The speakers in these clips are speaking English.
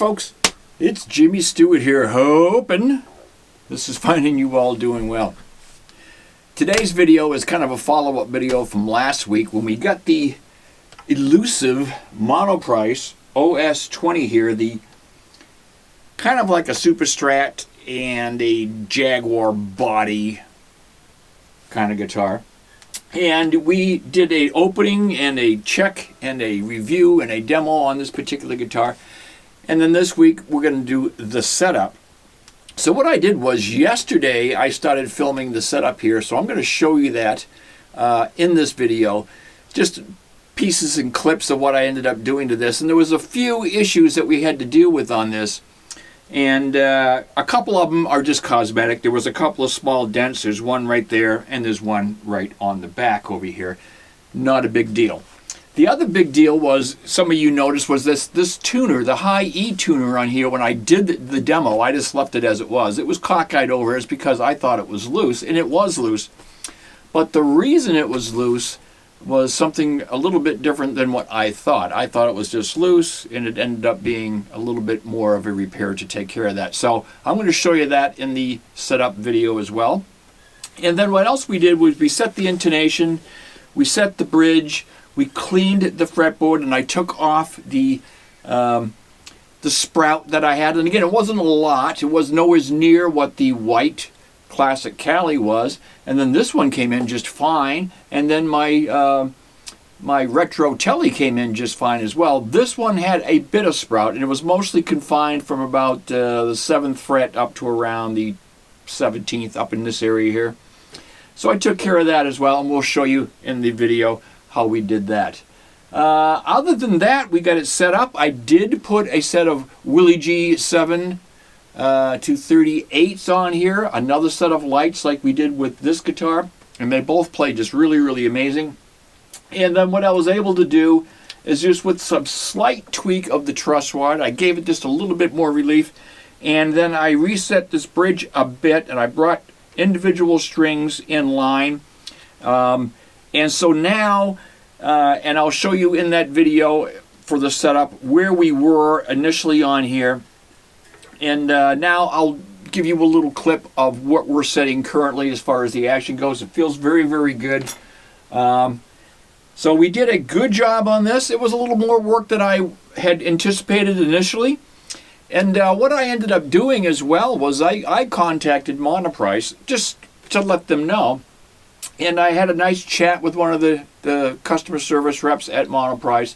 folks, it's Jimmy Stewart here, hoping this is finding you all doing well. Today's video is kind of a follow-up video from last week when we got the elusive Monoprice OS20 here, the kind of like a Super Strat and a Jaguar body kind of guitar. And we did a opening and a check and a review and a demo on this particular guitar. And then this week we're going to do the setup. So what I did was yesterday I started filming the setup here. So I'm going to show you that in this video. Just pieces and clips of what I ended up doing to this. And there was a few issues that we had to deal with on this. And a couple of them are just cosmetic. There was a couple of small dents. There's one right there, and there's one right on the back over here. Not a big deal. The other big deal was, some of you noticed, was this tuner, the high E tuner on here. When I did the demo, I just left it as it was. It was cockeyed over. It's because I thought it was loose, and it was loose. But the reason it was loose was something a little bit different than what I thought. I thought it was just loose, and it ended up being a little bit more of a repair to take care of that. So I'm going to show you that in the setup video as well. And then what else we did was we set the intonation, we set the bridge, we cleaned the fretboard, and I took off the sprout that I had. And again, it wasn't a lot. It was nowhere near what the white Classic Cali was. And then this one came in just fine. And then my my retro telly came in just fine as well. This one had a bit of sprout, and it was mostly confined from about the 7th fret up to around the 17th, up in this area here. So I took care of that as well, and we'll show you in the video how we did that. Other than that, we got it set up. I did put a set of Willie G7 238s on here, another set of lights like we did with this guitar, and they both play just really amazing. And then what I was able to do is just with some slight tweak of the truss rod, I gave it just a little bit more relief, and then I reset this bridge a bit, and I brought individual strings in line. And so now, and I'll show you in that video for the setup where we were initially on here. And now I'll give you a little clip of what we're setting currently as far as the action goes. It feels very good. So we did a good job on this. It was a little more work than I had anticipated initially. And what I ended up doing as well was I contacted Monoprice just to let them know. And I had a nice chat with one of the customer service reps at Monoprice.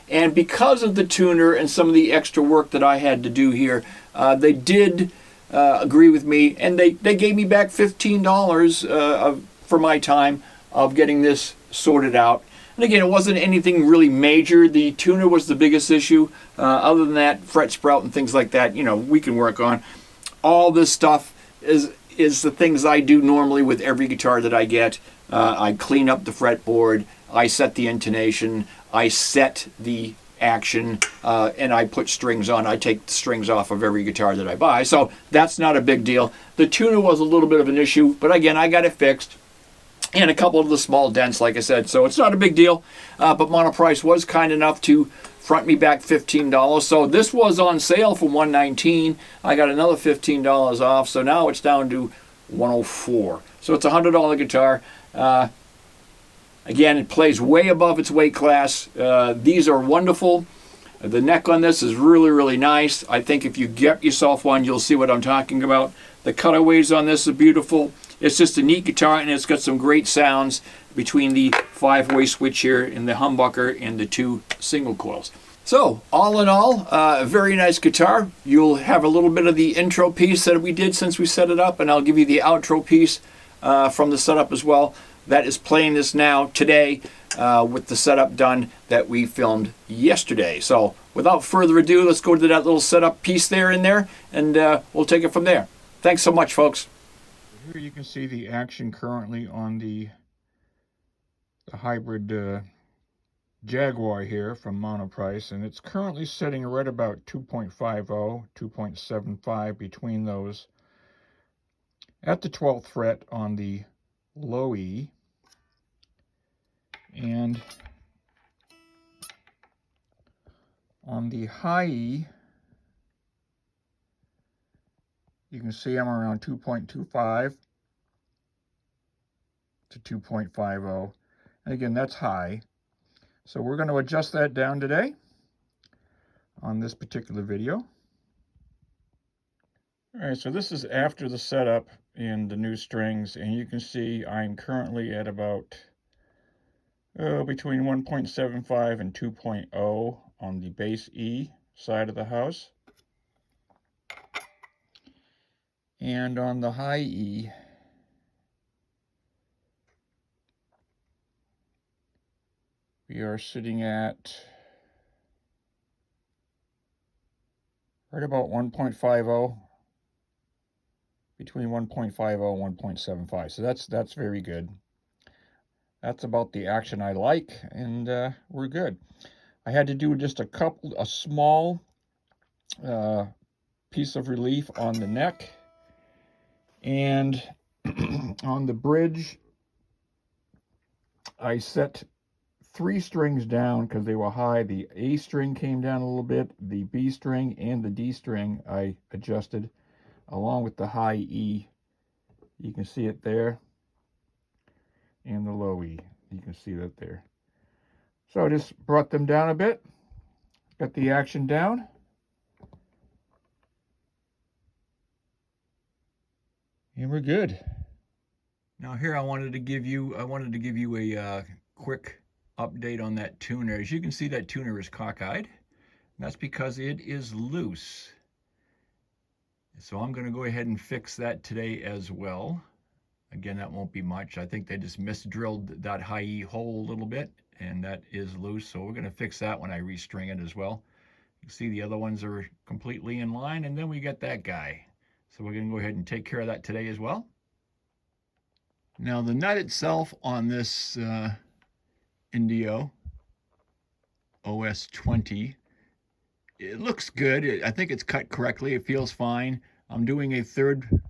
And because of the tuner and some of the extra work that I had to do here, they did agree with me, and they gave me back $15 for my time of getting this sorted out. And again, it wasn't anything really major. The tuner was the biggest issue. Other than that, fret sprout and things like that, you know, we can work on. All this stuff is the things I do normally with every guitar that I get. I clean up the fretboard, I set the intonation, I set the action, and I put strings on. I take the strings off of every guitar that I buy, so that's not a big deal. The tuner was a little bit of an issue, but again, I got it fixed. And a couple of the small dents, like I said, so it's not a big deal. But Monoprice was kind enough to front me back $15. So this was on sale for $119. I got another $15 off, so now it's down to $104. So it's a $100 guitar. Again, it plays way above its weight class. These are wonderful. The neck on this is really nice. I think if you get yourself one, you'll see what I'm talking about. The cutaways on this are beautiful. It's just a neat guitar, and it's got some great sounds between the 5-way switch here and the humbucker and the 2 single coils. So, all in all, a very nice guitar. You'll have a little bit of the intro piece that we did since we set it up, and I'll give you the outro piece from the setup as well. That is playing this now today with the setup done that we filmed yesterday. So, without further ado, let's go to that little setup piece there in there, and we'll take it from there. Thanks so much, folks. Here you can see the action currently on the hybrid Jaguar here from Monoprice, and it's currently sitting right about 2.50, 2.75 between those at the 12th fret on the low E, and on the high E You can see I'm around 2.25 to 2.50. And again, that's high. So we're going to adjust that down today on this particular video. All right, so this is after the setup in the new strings, and you can see I'm currently at about between 1.75 and 2.0 on the base E side of the house. And on the high E, we are sitting at right about 1.50, between 1.50 and 1.75. So that's very good. That's about the action I like, and we're good. I had to do just a small piece of relief on the neck, and on the bridge, I set 3 strings down because they were high. The A string came down a little bit, the B string and the D string I adjusted, along with the high E. You can see it there, and the low E. You can see that there. So I just brought them down a bit, got the action down. And we're good. Now here I wanted to give you a quick update on that tuner. As you can see, that tuner is cockeyed. That's because it is loose. So I'm going to go ahead and fix that today as well. Again, that won't be much. I think they just misdrilled that high E hole a little bit, and that is loose. So we're going to fix that when I restring it as well. You can see the other ones are completely in line, and then we get that guy. So we're going to go ahead and take care of that today as well. Now the nut itself on this Indio OS20, it looks good. I think it's cut correctly. It feels fine. I'm doing a 3rd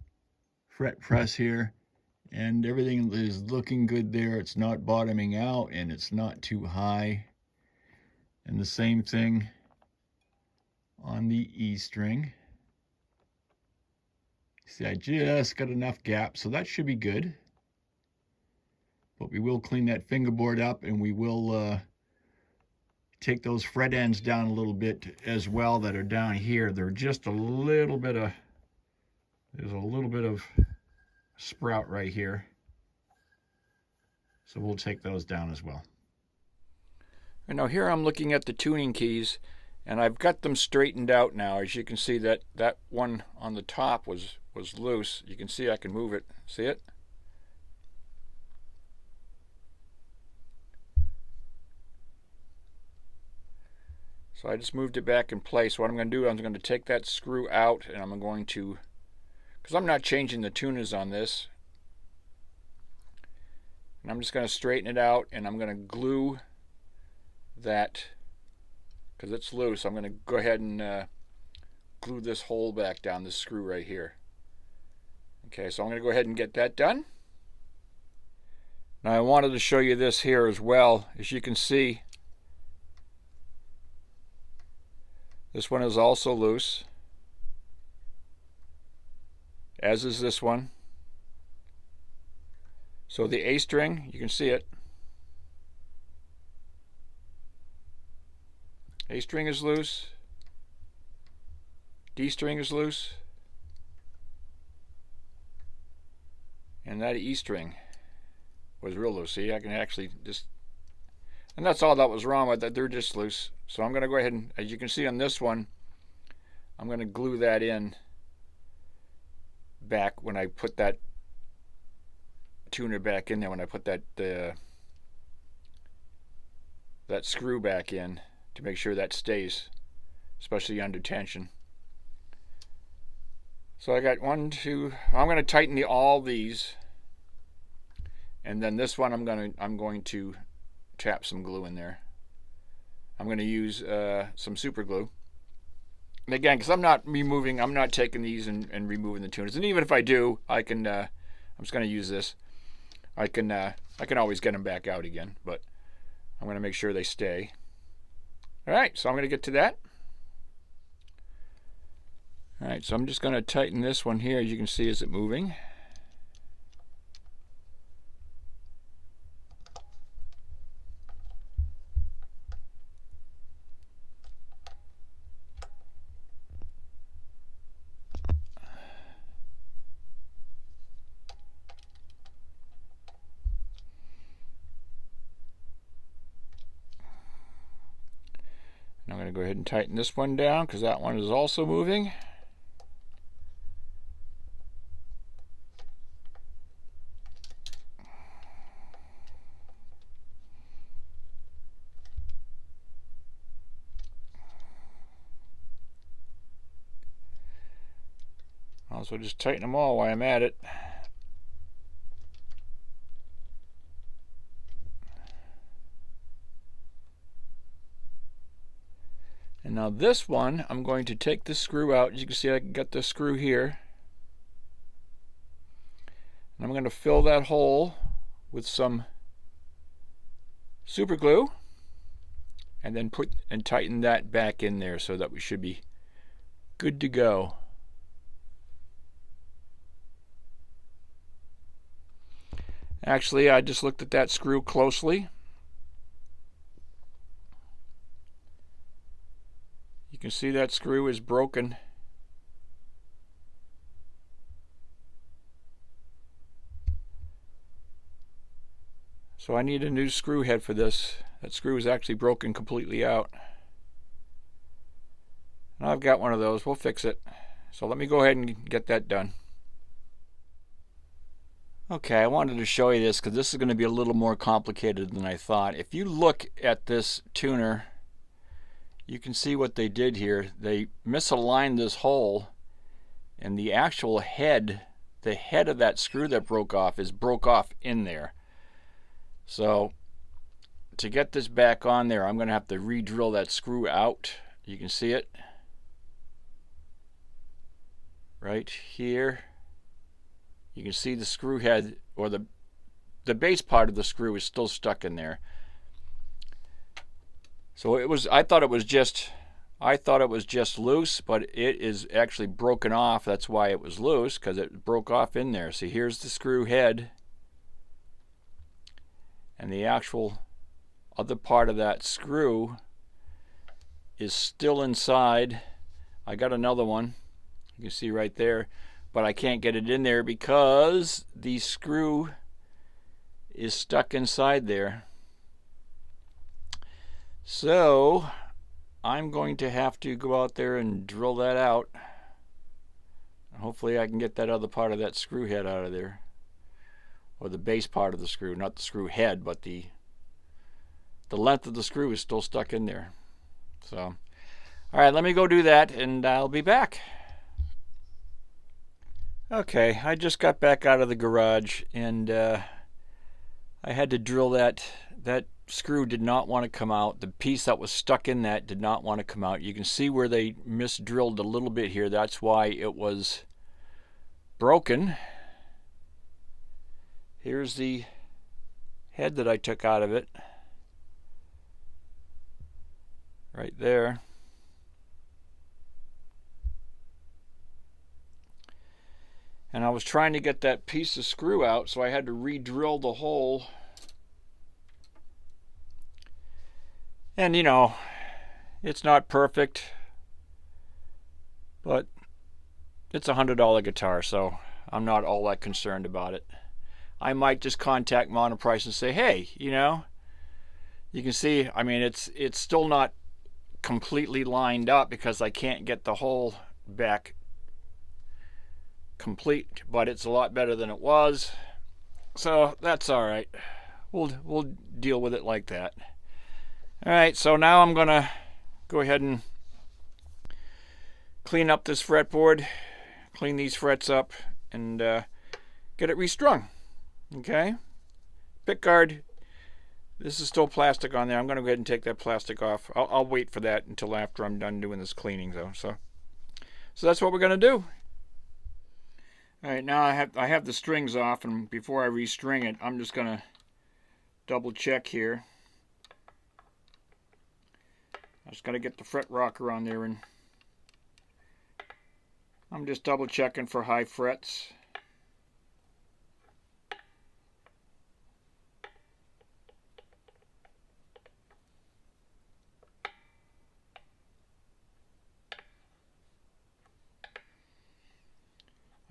fret press here, and everything is looking good there. It's not bottoming out, and it's not too high. And the same thing on the E string. See, I just got enough gap, so that should be good. But we will clean that fingerboard up, and we will take those fret ends down a little bit as well that are down here. They're just a little bit of, there's a little bit of sprout right here. So we'll take those down as well. And now here I'm looking at the tuning keys, and I've got them straightened out now. As you can see, that one on the top was loose. You can see I can move it. See it? So I just moved it back in place. What I'm going to do, I'm going to take that screw out, and I'm going to, because I'm not changing the tuners on this, and I'm just going to straighten it out, and I'm going to glue that, because it's loose. I'm going to go ahead and glue this hole back down, this screw right here. Okay, so I'm going to go ahead and get that done. Now I wanted to show you this here as well. As you can see, this one is also loose, as is this one. So the A string, you can see it. A string is loose. D string is loose. And that E string was real loose. See, I can actually just, and that's all that was wrong with that. They're just loose. So I'm going to go ahead and, as you can see on this one, I'm going to glue that in back when I put that tuner back in there, when I put that that screw back in, to make sure that stays, especially under tension. So I got 1, 2. I'm going to tighten all these, and then this one I'm going to tap some glue in there. I'm going to use some super glue. And again, because I'm not taking these and removing the tuners. And even if I do, I can. I'm just going to use this. I can always get them back out again, but I'm going to make sure they stay. All right, so I'm going to get to that. Alright, so I'm just going to tighten this one here. As you can see, is it moving? I'm going to go ahead and tighten this one down because that one is also moving. Also just tighten them all while I'm at it. And now this one, I'm going to take this screw out. As you can see, I got this screw here. And I'm going to fill that hole with some super glue and then put and tighten that back in there so that we should be good to go. Actually, I just looked at that screw closely. You can see that screw is broken. So I need a new screw head for this. That screw is actually broken completely out. And I've got one of those. We'll fix it. So let me go ahead and get that done. Okay, I wanted to show you this because this is going to be a little more complicated than I thought. If you look at this tuner, you can see what they did here. They misaligned this hole, and the actual head, the head of that screw that broke off in there. So to get this back on there, I'm going to have to re-drill that screw out. You can see it right here. You can see the screw head, or the base part of the screw is still stuck in there. So I thought it was just loose, but it is actually broken off. That's why it was loose, because it broke off in there. See, here's the screw head, and the actual other part of that screw is still inside. I got another one, you can see right there, but I can't get it in there because the screw is stuck inside there. So I'm going to have to go out there and drill that out. Hopefully I can get that other part of that screw head out of there, or the base part of the screw, not the screw head, but the length of the screw is still stuck in there. So all right, let me go do that and I'll be back. Okay, I just got back out of the garage, and I had to drill that screw. Did not want to come out. The piece that was stuck in that did not want to come out. You can see where they misdrilled a little bit here. That's why it was broken. Here's the head that I took out of it. Right there. And I was trying to get that piece of screw out, so I had to re-drill the hole. And you know, it's not perfect, but it's a $100 guitar, so I'm not all that concerned about it. I might just contact Monoprice and say, hey, you know, you can see, I mean, it's still not completely lined up because I can't get the hole back complete, but it's a lot better than it was, so that's all right. We'll deal with it like that. All right, so now I'm gonna go ahead and clean up this fretboard, clean these frets up, and get it restrung. Okay, pickguard. This is still plastic on there. I'm gonna go ahead and take that plastic off. I'll wait for that until after I'm done doing this cleaning, though. So that's what we're gonna do. All right, now I have the strings off, and before I restring it, I'm just gonna double check here. I just gotta get the fret rocker on there and I'm just double checking for high frets.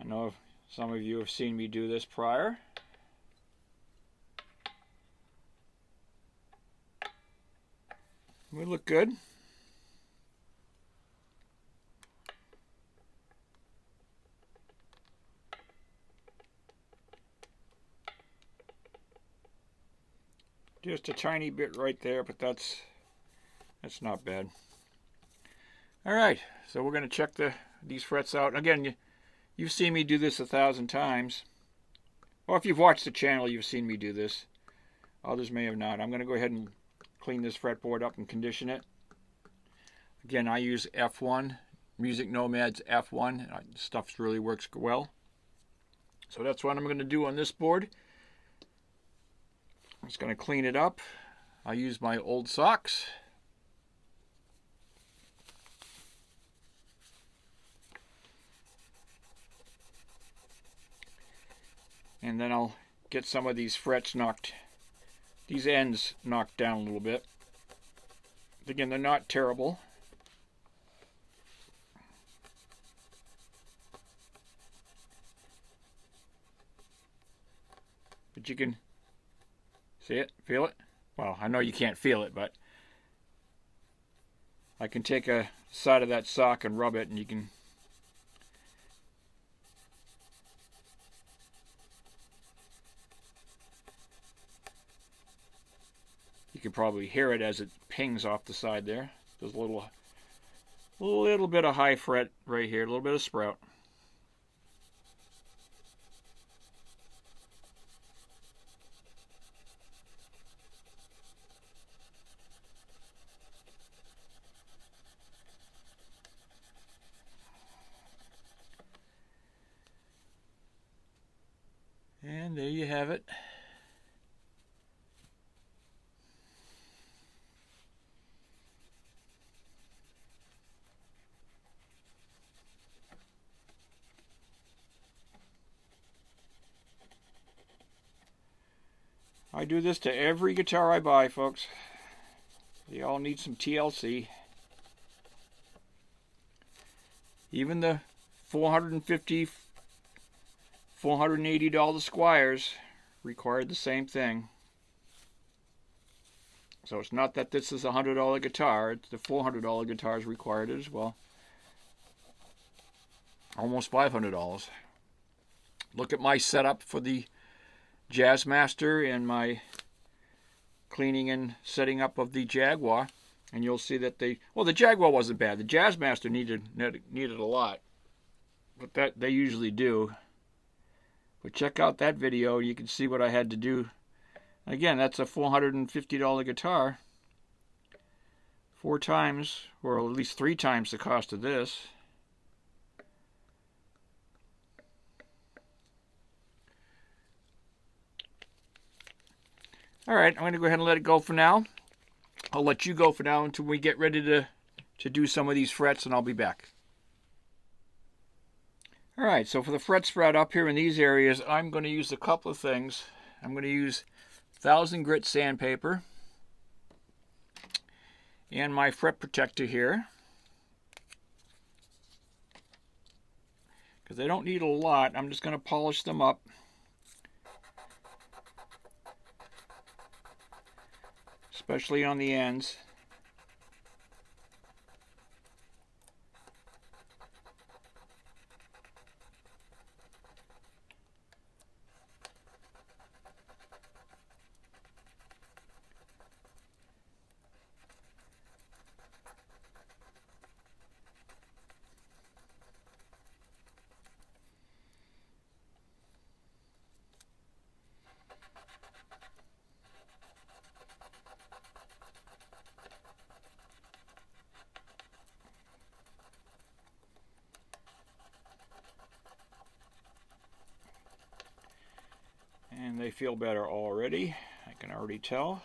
I know some of you have seen me do this prior. We look good. Just a tiny bit right there, but that's not bad. All right, so we're going to check these frets out. Again, you've seen me do this 1,000 times. Or if you've watched the channel, you've seen me do this. Others may have not. I'm going to go ahead and clean this fretboard up and condition it. Again, I use F1, Music Nomad's F1. Stuff really works well. So that's what I'm going to do on this board. I'm just going to clean it up. I use my old socks. And then I'll get some of these frets these ends knocked down a little bit. Again, they're not terrible. But you can see it, feel it? Well, I know you can't feel it, but I can take a side of that sock and rub it, and you can probably hear it as it pings off the side there. There's a little bit of high fret right here, a little bit of sprout. And there you have it. I do this to every guitar I buy, folks. They all need some TLC. Even the $450, $480 Squires required the same thing. So it's not that this is a $100 guitar, it's the $400 guitars required it as well. Almost $500. Look at my setup for the Jazzmaster and my cleaning and setting up of the Jaguar, and you'll see that the Jaguar wasn't bad. The Jazzmaster needed a lot, but that they usually do. But check out that video, you can see what I had to do. Again, that's a $450 guitar. 4 times, or at least 3 times the cost of this. Alright, I'm going to go ahead and let it go for now. I'll let you go for now until we get ready to do some of these frets, and I'll be back. Alright, so for the fret spread up here in these areas, I'm going to use a couple of things. I'm going to use 1000 grit sandpaper and my fret protector here, because they don't need a lot. I'm just going to polish them up. Especially on the ends. And they feel better already, I can already tell.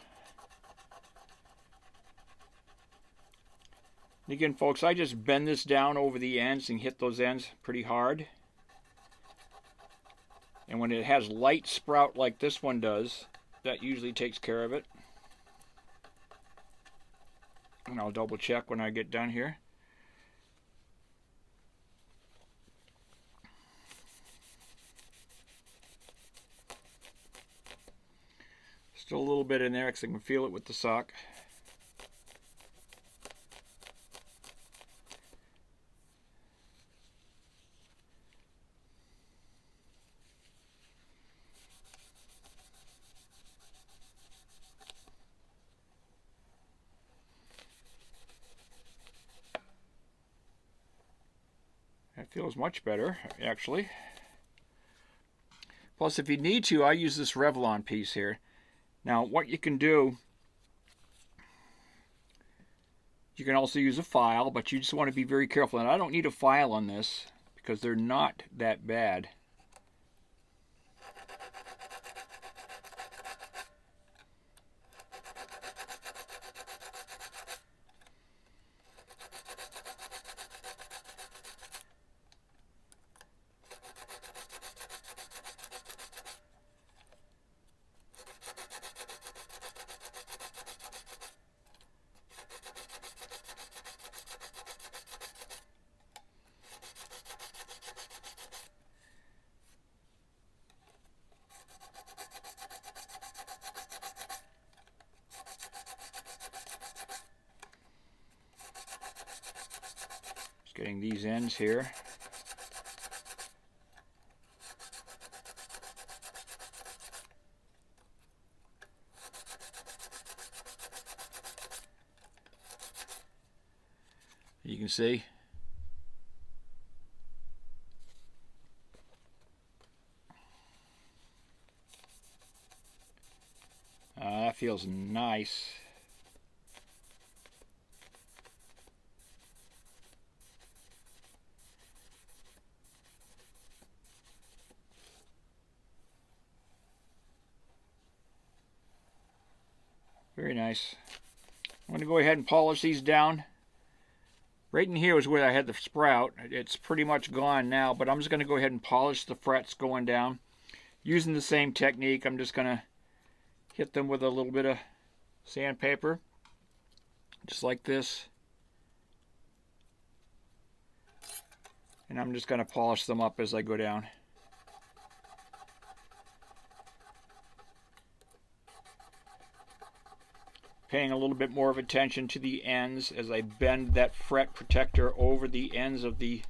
Again, folks, I just bend this down over the ends and hit those ends pretty hard. And when it has light sprout like this one does, that usually takes care of it. And I'll double check when I get done here. Still a little bit in there because I can feel it with the sock. That feels much better, actually. Plus, if you need to, I use this Revlon piece here. Now, what you can do, you can also use a file, but you just want to be very careful. And I don't need a file on this because they're not that bad. Getting these ends here. You can see. That feels nice. Very nice. I'm going to go ahead and polish these down. Right in here is where I had the sprout. It's pretty much gone now, but I'm just going to go ahead and polish the frets going down. Using the same technique, I'm just going to hit them with a little bit of sandpaper. Just like this. And I'm just going to polish them up as I go down. Paying a little bit more of attention to the ends as I bend that fret protector over the ends of the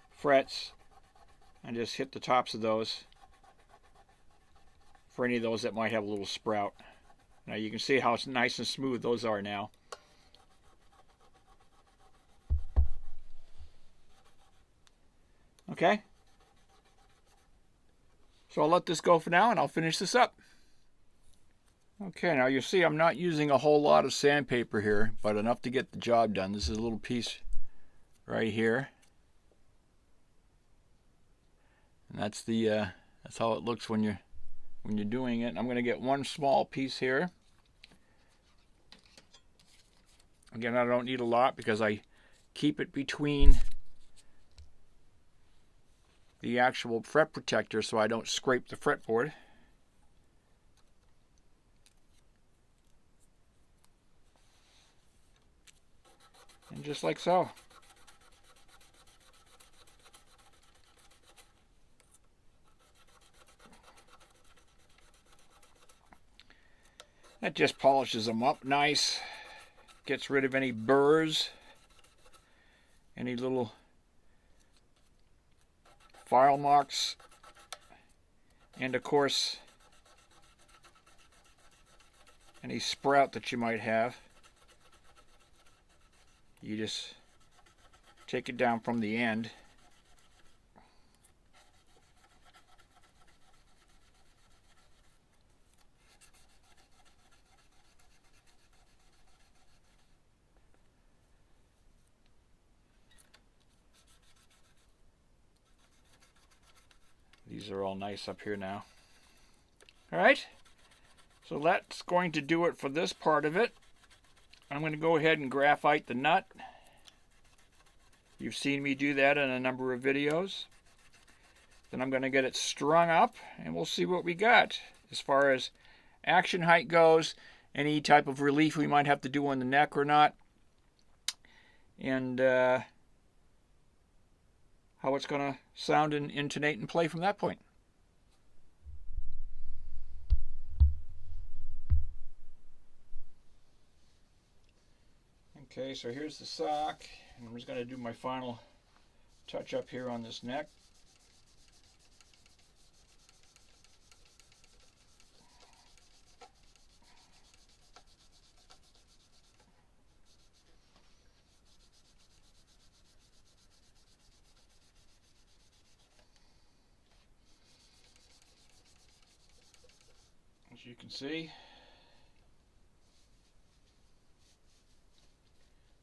frets and just hit the tops of those for any of those that might have a little sprout. Now you can see how nice and smooth those are now. Okay, so I'll let this go for now and I'll finish this up. Okay, now you see I'm not using a whole lot of sandpaper here, but enough to get the job done. This is a little piece right here. And that's how it looks when you're doing it. I'm going to get one small piece here. Again, I don't need a lot because I keep it between the actual fret protector so I don't scrape the fretboard. And just like so. That just polishes them up nice. Gets rid of any burrs, any little file marks, and of course any sprout that you might have. You just take it down from the end. These are all nice up here now. All right, so that's going to do it for this part of it. I'm going to go ahead and graphite the nut. You've seen me do that in a number of videos. Then I'm going to get it strung up, and we'll see what we got as far as action height goes, any type of relief we might have to do on the neck or not, and how it's going to sound and intonate and play from that point. Okay, so here's the sock, and I'm just going to do my final touch up here on this neck. As you can see,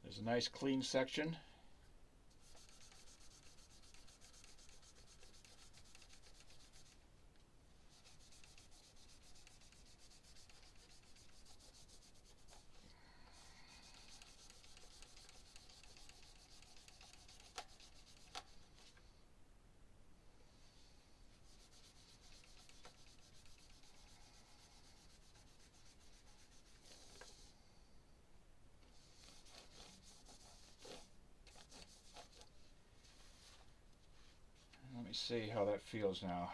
there's a nice clean section. Let me see how that feels now.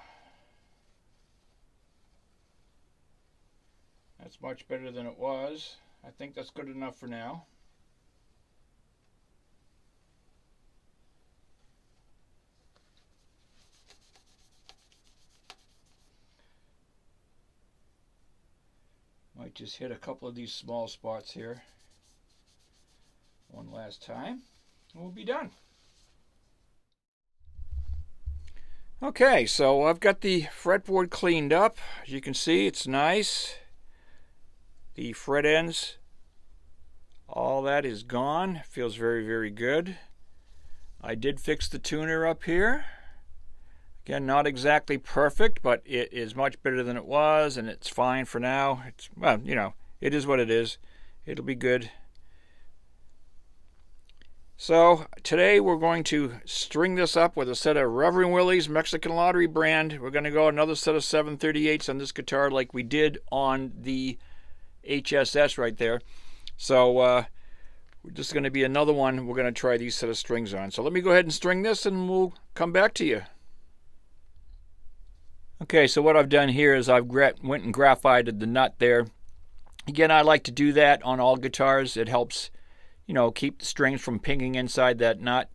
That's much better than it was. I think that's good enough for now. Might just hit a couple of these small spots here one last time, and we'll be done. Okay, so I've got the fretboard cleaned up. As you can see, it's nice. The fret ends, all that is gone. Feels very, very good. I did fix the tuner up here. Again, not exactly perfect, but it is much better than it was, and it's fine for now. It's, well, you know, it is what it is. It'll be good. So today we're going to string this up with a set of Reverend Willie's Mexican Lottery brand. We're going to go another set of 738s on this guitar like we did on the HSS right there. So this is going to be another one we're going to try these set of strings on. So let me go ahead and string this and we'll come back to you. Okay, so what I've done here is I've went and graphited the nut there. Again, I like to do that on all guitars. It helps, you know, keep the strings from pinging inside that nut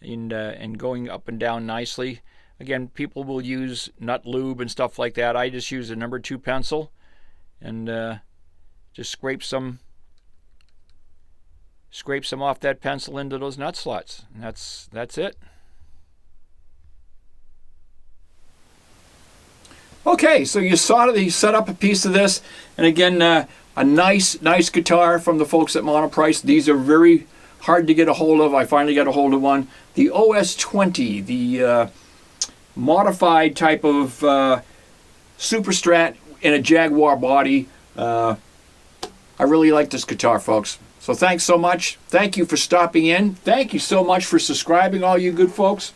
and going up and down nicely. Again, people will use nut lube and stuff like that. I just use a number 2 pencil and just scrape some off that pencil into those nut slots. And that's it. Okay, so you saw he set up a piece of this, and again, a nice guitar from the folks at Monoprice. These are very hard to get a hold of. I finally got a hold of one. The OS20, the modified type of Super Strat in a Jaguar body. I really like this guitar, folks. So thanks so much. Thank you for stopping in. Thank you so much for subscribing, all you good folks.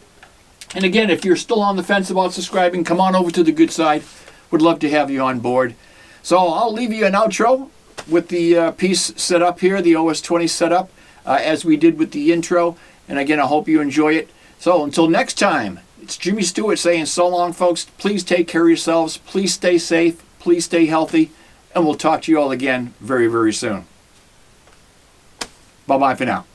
And again, if you're still on the fence about subscribing, come on over to the good side. Would love to have you on board. So I'll leave you an outro with the piece set up here, the OS20 setup, as we did with the intro. And again, I hope you enjoy it. So until next time, it's Jimmy Stewart saying so long, folks. Please take care of yourselves. Please stay safe. Please stay healthy. And we'll talk to you all again very, very soon. Bye-bye for now.